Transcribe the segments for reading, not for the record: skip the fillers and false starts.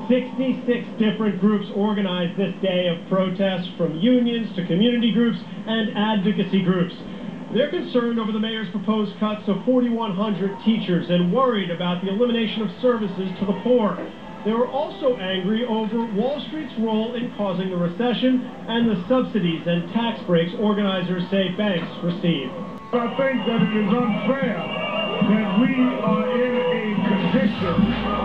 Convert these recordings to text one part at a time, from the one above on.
66 different groups organized this day of protest, from unions to community groups and advocacy groups. They're concerned over the mayor's proposed cuts of 4,100 teachers and worried about the elimination of services to the poor. They were also angry over Wall Street's role in causing the recession and the subsidies and tax breaks organizers say banks receive. I think that it is unfair that we are in a condition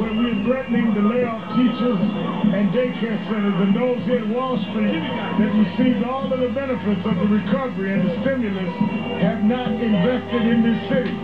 where we're threatening to lay off teachers and daycare centers and those here at Wall Street that received all of the benefits of the recovery and the stimulus have not invested in this city.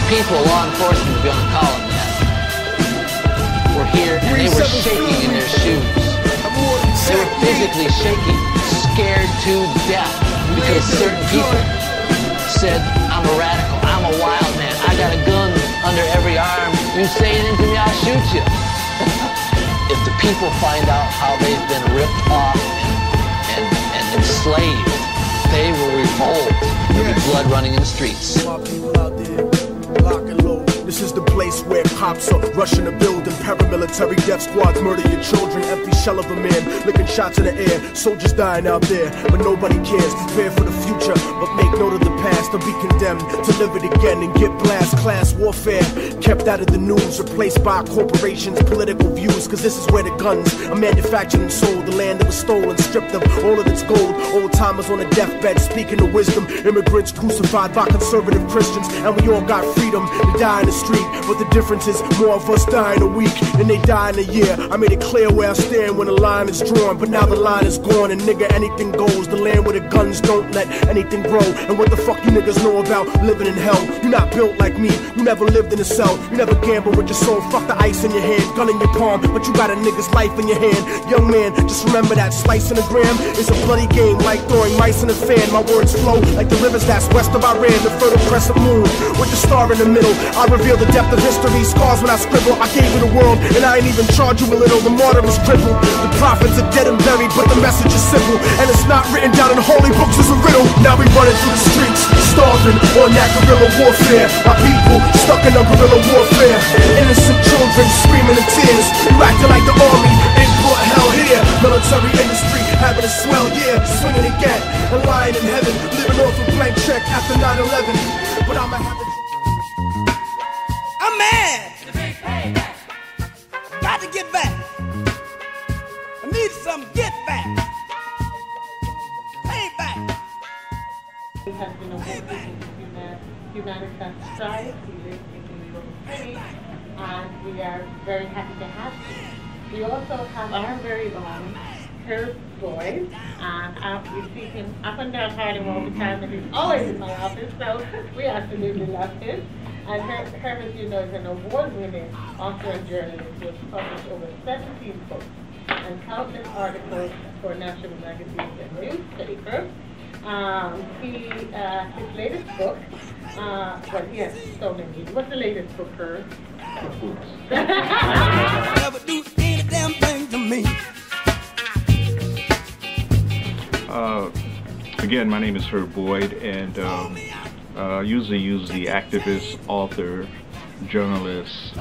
People, law enforcement, if you want to call them that, were here and they were shaking in their shoes. They were physically shaking, scared to death because certain people said, I'm a radical, I'm a wild man, I got a gun under every arm, you say anything to me, I'll shoot you. If the people find out how they've been ripped off and enslaved, they will revolt. There'll be blood running in the streets. Lock and load. This is the place where cops are rushing a building. Paramilitary death squads murder your children. Empty shell of a man, licking shots in the air. Soldiers dying out there, but nobody cares. Prepare for the future, but make note of the past. Or be condemned to live it again and get blast. Class warfare, kept out of the news. Replaced by corporations' political views. Cause this is where the guns are manufactured and sold. The land that was stolen, stripped of all of its gold. Old timers on a deathbed, speaking of wisdom. Immigrants crucified by conservative Christians. And we all got freedom to die in the street, but the difference is more of us die in a week than they die in a year. I made it clear where I stand when the line is drawn, but now the line is gone and nigga, anything goes. The land where the guns don't let anything grow. And what the fuck you niggas know about living in hell? You're not built like me, you never lived in a cell. You never gambled with your soul, fuck the ice in your hand, gun in your palm, but you got a nigga's life in your hand. Young man, just remember that slice in a gram is a bloody game, like throwing mice in a fan. My words flow like the rivers that's west of Iran, the fertile crescent moon with the star in the middle. I reveal the depth of history, scars when I scribble. I gave you the world, and I ain't even charge you a little. The martyr is crippled, the prophets are dead and buried, but the message is simple, and it's not written down in holy books as a riddle. Now we running through the streets, starving on that guerrilla warfare. My people stuck in a guerrilla warfare. Innocent children screaming in tears. You acting like the army ain't brought hell here. Military industry having a swell year, swinging again and lying in heaven, living off a blank check after 9/11. But I'ma have to. I'm mad. Got to get back. I need some get back. Payback. We have been awarded the Humanitarian Strike. We live in New York City, and we are very happy to have you. We also have our very own Herb Boyd, and we see him up and down Harlem all the time, and he's always in my office, so we absolutely love him. And Herb, as you know, is an award-winning author and journalist who has published over 17 books and countless articles for national magazines and newspapers. His latest book, well, he has so many. What's the latest book, Herb? Never do any damn thing to me. Again, my name is Herb Boyd, and I usually use the activist, author, journalist,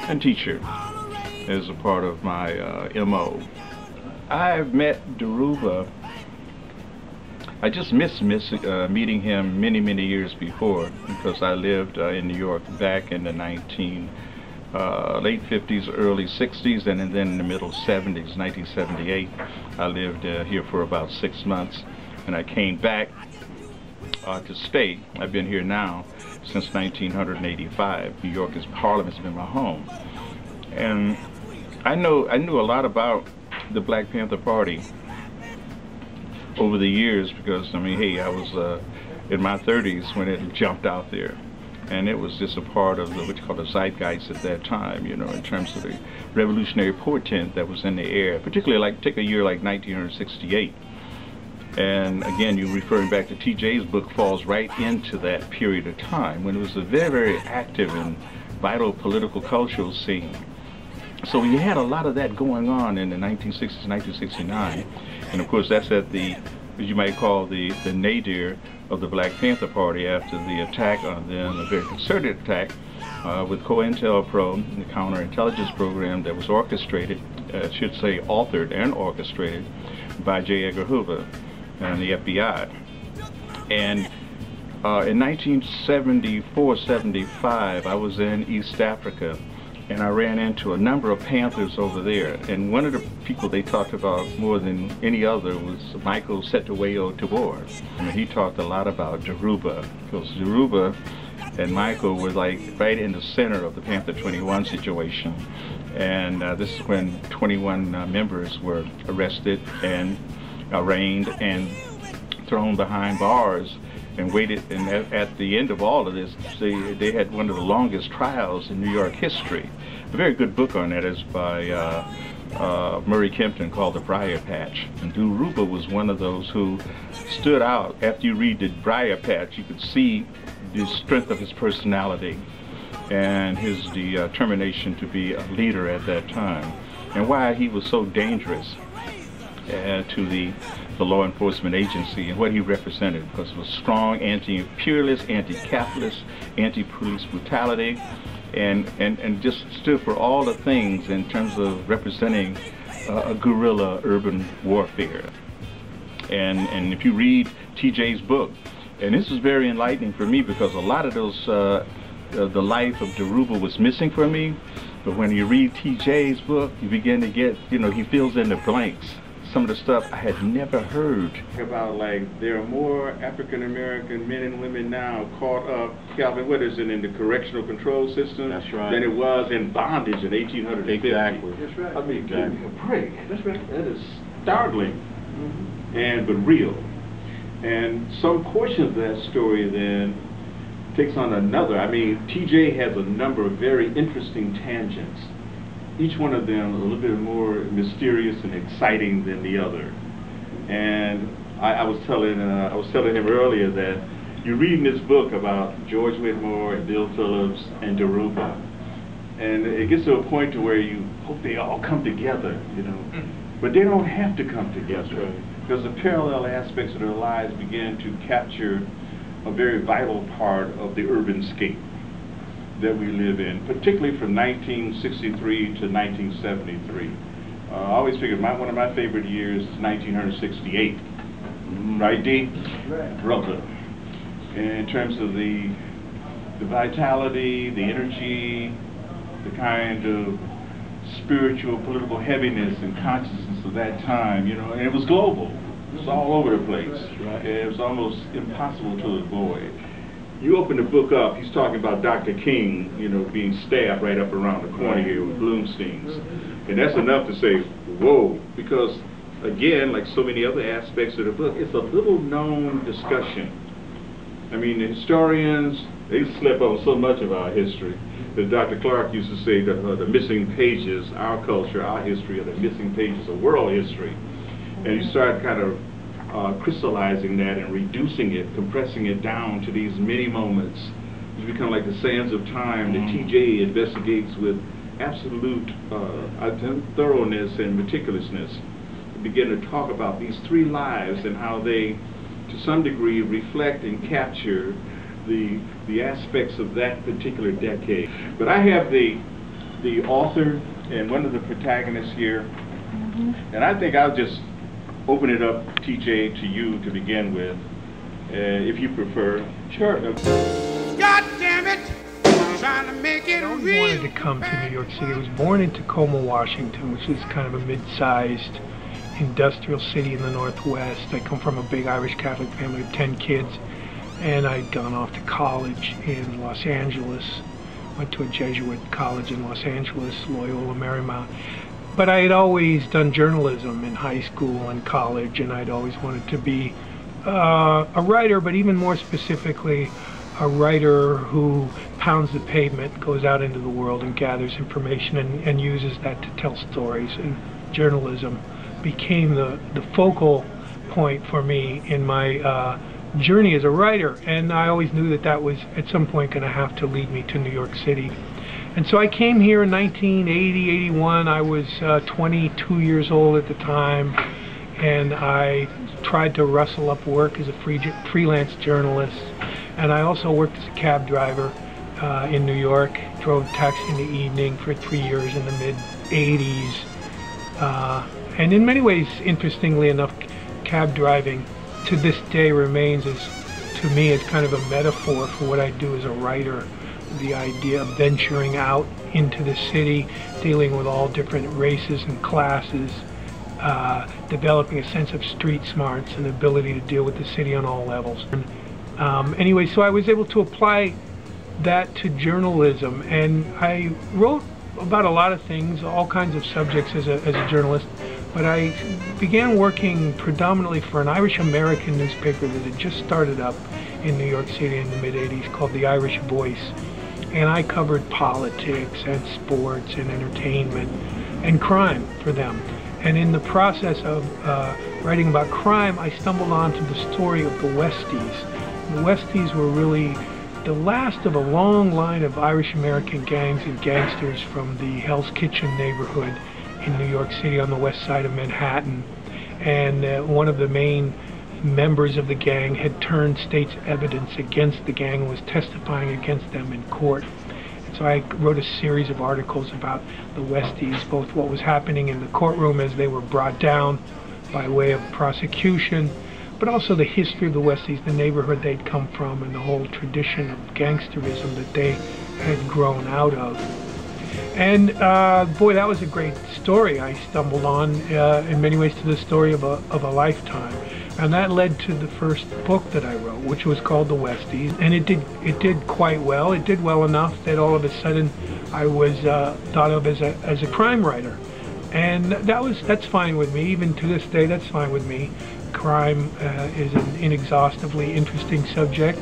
and teacher as a part of my MO. I've met Dhoruba. I just missed meeting him many years before, because I lived in New York back in the late 50s, early 60s, and then in the middle 70s, 1978. I lived here for about 6 months, and I came back to stay. I've been here now since 1985. New York Harlem has been my home. And I knew a lot about the Black Panther Party over the years because, I mean, hey, I was in my 30s when it jumped out there. And it was just a part of what you call the zeitgeist at that time, you know, in terms of the revolutionary portent that was in the air, particularly like, take a year like 1968. And again, you're referring back to TJ's book, falls right into that period of time when it was a very, very active and vital political cultural scene. So you had a lot of that going on in the 1960s, 1969. And of course, that's at the, as you might call the nadir of the Black Panther Party after the attack on them, a very concerted attack with COINTELPRO, the counterintelligence program that was orchestrated, I should say authored and orchestrated by J. Edgar Hoover and the FBI. And in 1974-75, I was in East Africa, and I ran into a number of Panthers over there. And one of the people they talked about more than any other was Michael Setoweo Tabor. I mean, he talked a lot about Dhoruba, because Dhoruba and Michael were like right in the center of the Panther 21 situation. And this is when 21 members were arrested and arraigned and thrown behind bars and waited, and at the end of all of this, they had one of the longest trials in New York history. A very good book on that is by Murray Kempton called The Briar Patch. And Dhoruba was one of those who stood out. After you read The Briar Patch, you could see the strength of his personality and his determination to be a leader at that time, and why he was so dangerous to the law enforcement agency and what he represented, because it was strong, anti-imperialist, anti-capitalist, anti-police brutality, and just stood for all the things in terms of representing a guerrilla urban warfare. And if you read TJ's book, and this was very enlightening for me because a lot of those, the life of Dhoruba was missing for me, but when you read TJ's book, you begin to get, you know, he fills in the blanks. Some of the stuff I had never heard about, like there are more African American men and women now caught up, Calvin, what is it, in the correctional control system? That's right. Than it was in bondage in 1850. Exactly. That's right. I mean, give me a break. That's right. That is startling, but real. And some portion of that story then takes on another. I mean, TJ has a number of very interesting tangents. Each one of them a little bit more mysterious and exciting than the other. And I was telling him earlier that you're reading this book about George Whitmore and Bill Phillips and Dhoruba, and it gets to a point to where you hope they all come together, you know, but they don't have to come together, because the parallel aspects of their lives begin to capture a very vital part of the urban scape that we live in, particularly from 1963 to 1973. I always figured one of my favorite years is 1968. Right, D? Right. Brother. In terms of the vitality, the energy, the kind of spiritual, political heaviness and consciousness of that time, you know, and it was global. It was all over the place. Right. It was almost impossible to avoid. You open the book up, he's talking about Dr. King, you know, being stabbed right up around the corner here with Bloomstein's. And that's enough to say, whoa, because again, like so many other aspects of the book, it's a little known discussion. I mean, the historians, they slip on so much of our history. As Dr. Clark used to say, the missing pages, our culture, our history, are the missing pages of world history. And you start kind of crystallizing that and reducing it, compressing it down to these many moments. It's become like the sands of time that TJ investigates with absolute thoroughness and meticulousness. We begin to talk about these three lives and how they, to some degree, reflect and capture the aspects of that particular decade. But I have the author and one of the protagonists here, and I think I'll just open it up, TJ, to you to begin with, if you prefer. Sure. God damn it! Trying to make it real. I wanted to come to New York City. I was born in Tacoma, Washington, which is kind of a mid-sized industrial city in the Northwest. I come from a big Irish Catholic family of 10 kids. and I'd gone off to college in Los Angeles. Went to a Jesuit college in Los Angeles, Loyola Marymount. But I had always done journalism in high school and college, and I'd always wanted to be a writer, but even more specifically, a writer who pounds the pavement, goes out into the world and gathers information and uses that to tell stories. And journalism became the focal point for me in my journey as a writer, and I always knew that that was at some point going to have to lead me to New York City. And so I came here in 1980, 81. I was 22 years old at the time, and I tried to rustle up work as a freelance journalist. And I also worked as a cab driver in New York, drove a taxi in the evening for 3 years in the mid-80s. And in many ways, interestingly enough, cab driving to this day remains, to me, as kind of a metaphor for what I do as a writer. The idea of venturing out into the city, dealing with all different races and classes, developing a sense of street smarts and ability to deal with the city on all levels. Anyway, so I was able to apply that to journalism, and I wrote about a lot of things, all kinds of subjects as a journalist, but I began working predominantly for an Irish American newspaper that had just started up in New York City in the mid-80s called The Irish Voice. And I covered politics and sports and entertainment and crime for them. And in the process of writing about crime, I stumbled onto the story of the Westies. The Westies were really the last of a long line of Irish American gangs and gangsters from the Hell's Kitchen neighborhood in New York City on the west side of Manhattan. And one of the main members of the gang had turned state's evidence against the gang and was testifying against them in court. And so I wrote a series of articles about the Westies, both what was happening in the courtroom as they were brought down by way of prosecution, but also the history of the Westies, the neighborhood they'd come from, and the whole tradition of gangsterism that they had grown out of. And boy, that was a great story I stumbled on, in many ways to the story of a lifetime. And that led to the first book that I wrote, which was called The Westies. And it did quite well. It did well enough that all of a sudden I was thought of as a crime writer. And that's fine with me. Even to this day, that's fine with me. Crime is an inexhaustively interesting subject.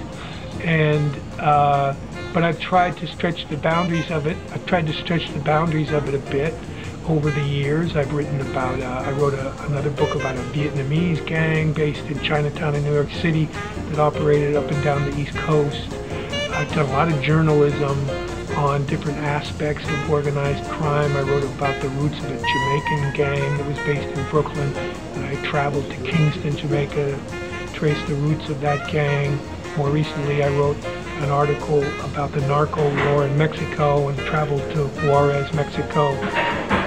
And but I've tried to stretch the boundaries of it. I've tried to stretch the boundaries of it a bit over the years. I've written about, I wrote another book about a Vietnamese gang based in Chinatown in New York City that operated up and down the East Coast. I've done a lot of journalism on different aspects of organized crime. I wrote about the roots of a Jamaican gang that was based in Brooklyn, and I traveled to Kingston, Jamaica, to trace the roots of that gang. More recently, I wrote an article about the narco war in Mexico and traveled to Juarez, Mexico,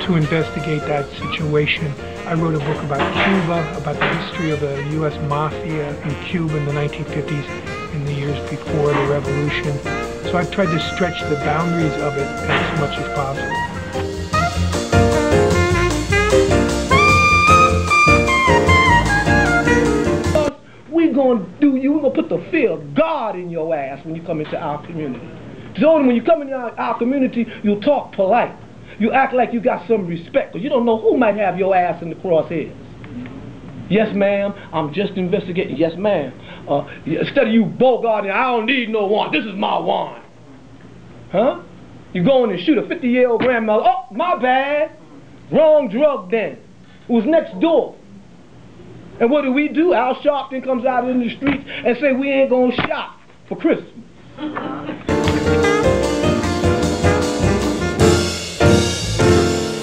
to investigate that situation. I wrote a book about Cuba, about the history of the U.S. Mafia in Cuba in the 1950s, in the years before the revolution. So I've tried to stretch the boundaries of it as much as possible. We're gonna put the fear of God in your ass when you come into our community. So when you come into our community, you talk polite. You act like you got some respect, because you don't know who might have your ass in the crosshairs. Yes, ma'am, I'm just investigating. Yes, ma'am. Instead of you bogarting, I don't need no warrant. This is my warrant. Huh? You go in and shoot a 50-year-old grandmother. Oh, my bad. Wrong drug then. It was next door. And what do? Al Sharpton comes out in the streets and say we ain't gonna shop for Christmas.